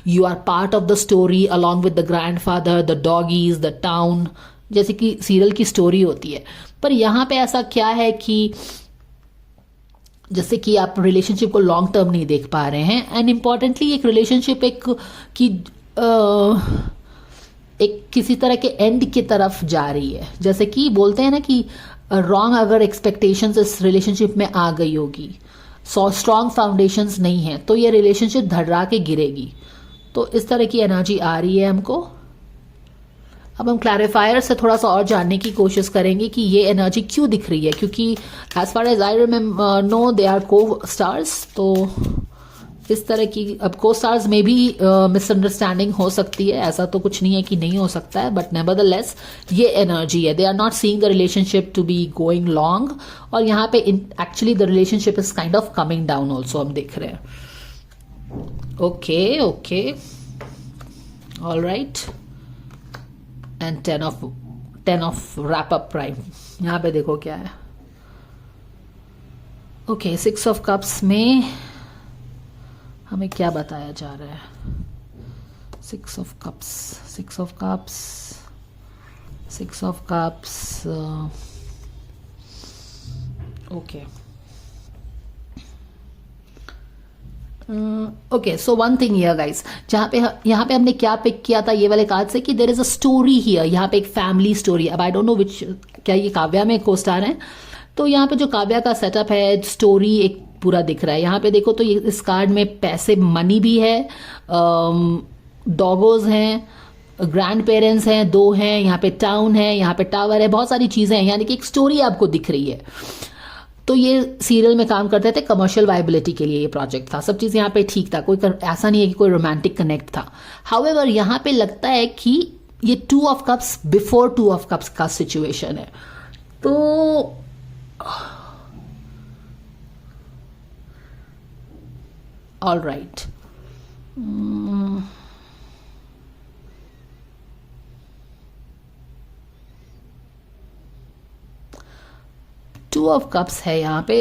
You are part of the story along with the grandfather, the doggies, the town, जैसे कि serial की story होती है। पर यहाँ पे ऐसा क्या है कि जैसे कि आप रिलेशनशिप को लॉन्ग टर्म नहीं देख पा रहे हैं, एंड इम्पॉर्टेंटली एक रिलेशनशिप एक किसी तरह के एंड की तरफ जा रही है। जैसे कि बोलते हैं ना कि रॉन्ग अगर एक्सपेक्टेशंस इस रिलेशनशिप में आ गई होगी, स्ट्रॉन्ग फाउंडेशंस नहीं है, तो ये रिलेशनशिप धड़रा के गिरेगी। तो इस तरह की एनर्जी आ रही है हमको। अब हम क्लैरिफायर से थोड़ा सा और जानने की कोशिश करेंगे कि ये एनर्जी क्यों दिख रही है, क्योंकि as far as I remember no they are co-stars. तो इस तरह की अब को स्टार्स में भी मिसअंडरस्टैंडिंग हो सकती है, ऐसा तो कुछ नहीं है कि नहीं हो सकता है, बट नेवरदलेस ये एनर्जी है। They are not seeing the relationship to be going long, और यहाँ पे actually the relationship is kind of coming down also, हम देख रहे हैं। Okay okay, all right, and 10 of wrap up prime. यहाँ पे देखो क्या है। ओके, 6 ऑफ कप्स में हमें क्या बताया जा रहा है। 6 of cups, 6 of cups, 6 of cups. Okay okay, so one thing here guys, यहाँ पे हमने क्या पिक किया था ये वाले कार्ड से कि there is a story here. यहाँ पे एक फैमिली स्टोरी। अब आई डोंट नो विच, क्या ये काव्या में को स्टार है। तो यहाँ पे जो काव्या का सेटअप है, स्टोरी एक पूरा दिख रहा है। यहाँ पे देखो तो ये इस कार्ड में पैसे, मनी भी है, डॉगोज हैं, ग्रैंड पेरेंट्स हैं, 2 हैं, यहाँ पे टाउन है, यहाँ पे टावर है, बहुत सारी चीजें हैं, यानी कि एक स्टोरी आपको दिख रही है। तो ये सीरियल में काम करते थे, कमर्शियल वायबिलिटी के लिए ये प्रोजेक्ट था, सब चीज यहाँ पे ठीक था, कोई ऐसा नहीं है कि कोई रोमांटिक कनेक्ट था। हाउएवर यहाँ पे लगता है कि ये 2 of cups before 2 of cups का सिचुएशन है। तो ऑल राइट, 2 ऑफ कप्स है यहाँ पे।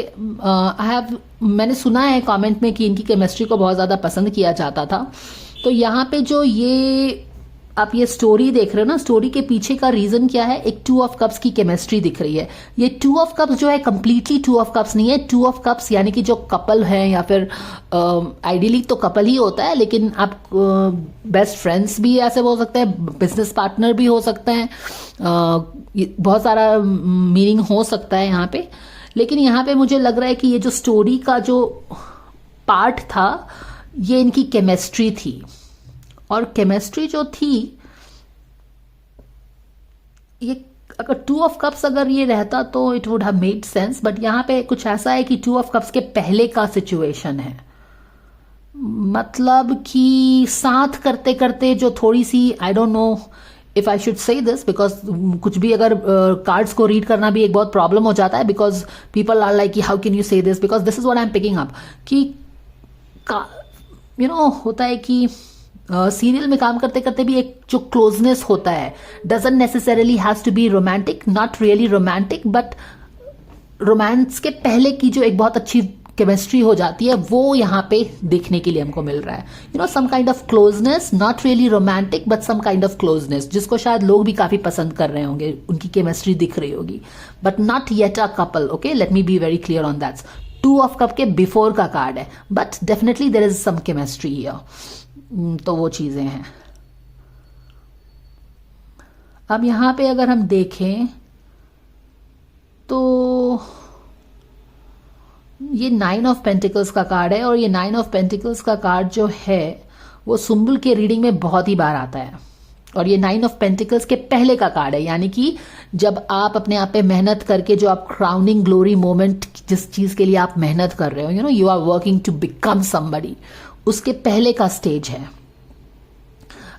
मैंने सुना है कमेंट में कि इनकी केमिस्ट्री को बहुत ज़्यादा पसंद किया जाता था। तो यहाँ पे जो ये आप ये स्टोरी देख रहे हो ना, स्टोरी के पीछे का रीजन क्या है, एक 2 ऑफ कप्स की केमिस्ट्री दिख रही है। ये 2 ऑफ कप्स जो है कंप्लीटली 2 ऑफ कप्स नहीं है। 2 ऑफ कप्स यानी कि जो कपल है, या फिर आइडियली तो कपल ही होता है, लेकिन आप बेस्ट फ्रेंड्स भी ऐसे हो सकते हैं, बिजनेस पार्टनर भी हो सकते हैं, बहुत सारा मीनिंग हो सकता है यहाँ पे। लेकिन यहाँ पे मुझे लग रहा है कि ये जो स्टोरी का जो पार्ट था, ये इनकी केमिस्ट्री थी। और केमिस्ट्री जो थी, ये अगर 2 ऑफ कप्स अगर ये रहता तो it would have made sense, but यहाँ पे कुछ ऐसा है कि 2 ऑफ कप्स के पहले का सिचुएशन है। मतलब कि साथ करते करते जो थोड़ी सी, I don't know if I should say this, because कुछ भी अगर कार्ड्स को रीड करना भी एक बहुत प्रॉब्लम हो जाता है, because people are like how can you say this, because this is what I am picking up कि होता है कि सीरियल में काम करते करते भी एक जो क्लोजनेस होता है, doesn't necessarily has to be romantic, not really romantic, but romance के पहले की जो एक बहुत अच्छी केमिस्ट्री हो जाती है, वो यहाँ पे देखने के लिए हमको मिल रहा है। Some kind of closeness, not really romantic but some kind of closeness, जिसको शायद लोग भी काफी पसंद कर रहे होंगे, उनकी केमिस्ट्री दिख रही होगी, but not yet a couple. Okay, let me be very clear on that. 2 of cup के बिफोर का कार्ड है, but definitely there is some chemistry here. तो वो चीजें हैं। अब यहां पे अगर हम देखें तो ये 9 ऑफ पेंटिकल्स का कार्ड है, और ये 9 ऑफ पेंटिकल्स का कार्ड जो है वो सुंबल के रीडिंग में बहुत ही बार आता है। और ये 9 ऑफ पेंटिकल्स के पहले का कार्ड है, यानी कि जब आप अपने आप पे मेहनत करके जो आप क्राउनिंग ग्लोरी मोमेंट, जिस चीज के लिए आप मेहनत कर रहे हो, you are working to become somebody, उसके पहले का स्टेज है।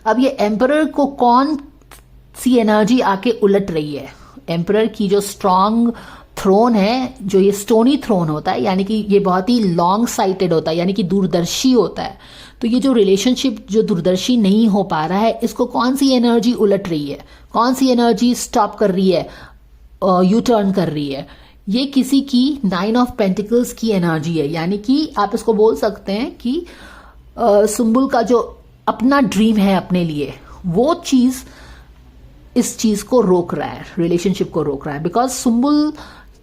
अब ये एम्परर को कौन सी एनर्जी आके उलट रही है। एम्परर की जो स्ट्रॉन्ग थ्रोन है, जो ये स्टोनी थ्रोन होता है, यानी कि ये बहुत ही लॉन्ग साइटेड होता है, यानी कि दूरदर्शी होता है। तो ये जो रिलेशनशिप जो दूरदर्शी नहीं हो पा रहा है, इसको कौन सी एनर्जी उलट रही है, कौन सी एनर्जी स्टॉप कर रही है, यू टर्न कर रही है। ये किसी की 9 ऑफ पेंटिकल्स की एनर्जी है, यानी कि आप इसको बोल सकते हैं कि सुंबुल का जो अपना ड्रीम है अपने लिए, वो चीज इस चीज को रोक रहा है, रिलेशनशिप को रोक रहा है। बिकॉज सुम्बुल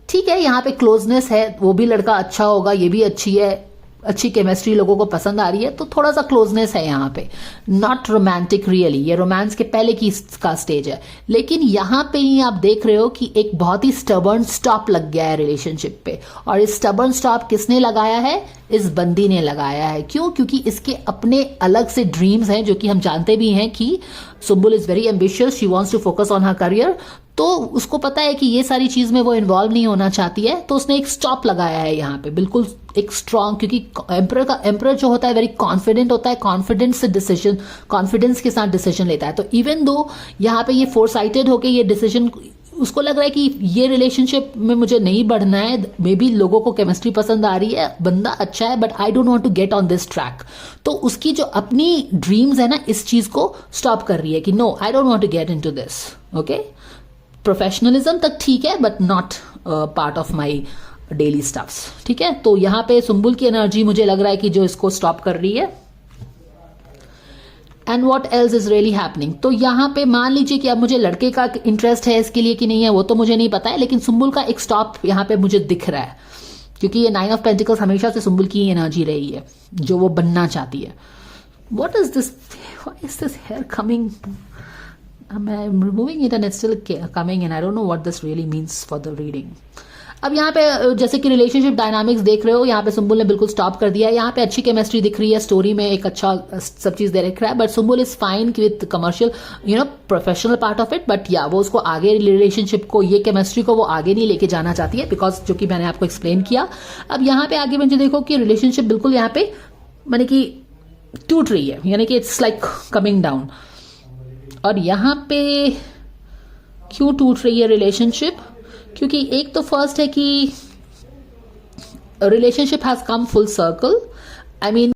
ठीक है, यहाँ पे क्लोजनेस है, वो भी लड़का अच्छा होगा, ये भी अच्छी है, अच्छी केमिस्ट्री लोगों को पसंद आ रही है, तो थोड़ा सा क्लोजनेस है यहाँ पे, नॉट रोमांटिक रियली, ये रोमांस के पहले की का स्टेज है। लेकिन यहाँ पे ही आप देख रहे हो कि एक बहुत ही स्टबर्न स्टॉप लग गया है रिलेशनशिप पे, और इस स्टबर्न स्टॉप किसने लगाया है? इस बंदी ने लगाया है। क्यों? क्योंकि इसके अपने अलग से ड्रीम्स हैं, जो कि हम जानते भी हैं कि Sumbul is very ambitious, she wants to focus on her career, तो उसको पता है कि ये सारी चीज में वो इन्वॉल्व नहीं होना चाहती है, तो उसने एक स्टॉप लगाया है यहाँ पे, बिल्कुल एक स्ट्रांग, क्योंकि एम्परर जो होता है वेरी कॉन्फिडेंट होता है, कॉन्फिडेंस के साथ डिसीजन लेता है। तो इवन दो यहाँ पे ये फोरसाइटेड होके ये डिसीजन, उसको लग रहा है कि ये रिलेशनशिप में मुझे नहीं बढ़ना है, मे बी लोगों को केमिस्ट्री पसंद आ रही है, बंदा अच्छा है, but I don't want to get on this track. तो उसकी जो अपनी ड्रीम्स है ना, इस चीज को स्टॉप कर रही है कि no, I don't want to get into this. Okay, professionalism तक ठीक है, but not part of my daily stuffs. ठीक है, तो यहां पे सुम्बुल की एनर्जी मुझे लग रहा है कि जो इसको स्टॉप कर रही है। And what else is really happening, तो यहाँ पे मान लीजिए कि अब मुझे लड़के का इंटरेस्ट है इसके लिए कि नहीं है, वो तो मुझे नहीं पता है, लेकिन सुम्बुल का एक स्टॉप यहाँ पे मुझे दिख रहा है, क्योंकि ये 9 ऑफ पेंटिकल्स हमेशा से सुम्बुल की एनर्जी रही है, जो वो बनना चाहती है। What is this, why is this hair coming? I'm removing it and it's still coming, and I don't know what this really means for the reading. अब यहाँ पे जैसे कि रिलेशनशिप डायनामिक्स देख रहे हो, यहाँ पे सुम्बुल ने बिल्कुल स्टॉप कर दिया है। यहाँ पे अच्छी केमिस्ट्री दिख रही है, स्टोरी में एक अच्छा सब चीज दे रखा है, but Sumbul is fine with commercial professional part of it, but या वो उसको आगे रिलेशनशिप को, ये केमिस्ट्री को वो आगे नहीं लेके जाना चाहती है, बिकॉज जो कि मैंने आपको एक्सप्लेन किया। अब यहाँ पे आगे मुझे देखो कि रिलेशनशिप बिल्कुल यहाँ पे माने कि टूट रही है, यानी कि इट्स लाइक कमिंग डाउन। और यहाँ पे क्यों टूट रही है रिलेशनशिप? क्योंकि एक तो फर्स्ट है कि relationship has come full circle, I mean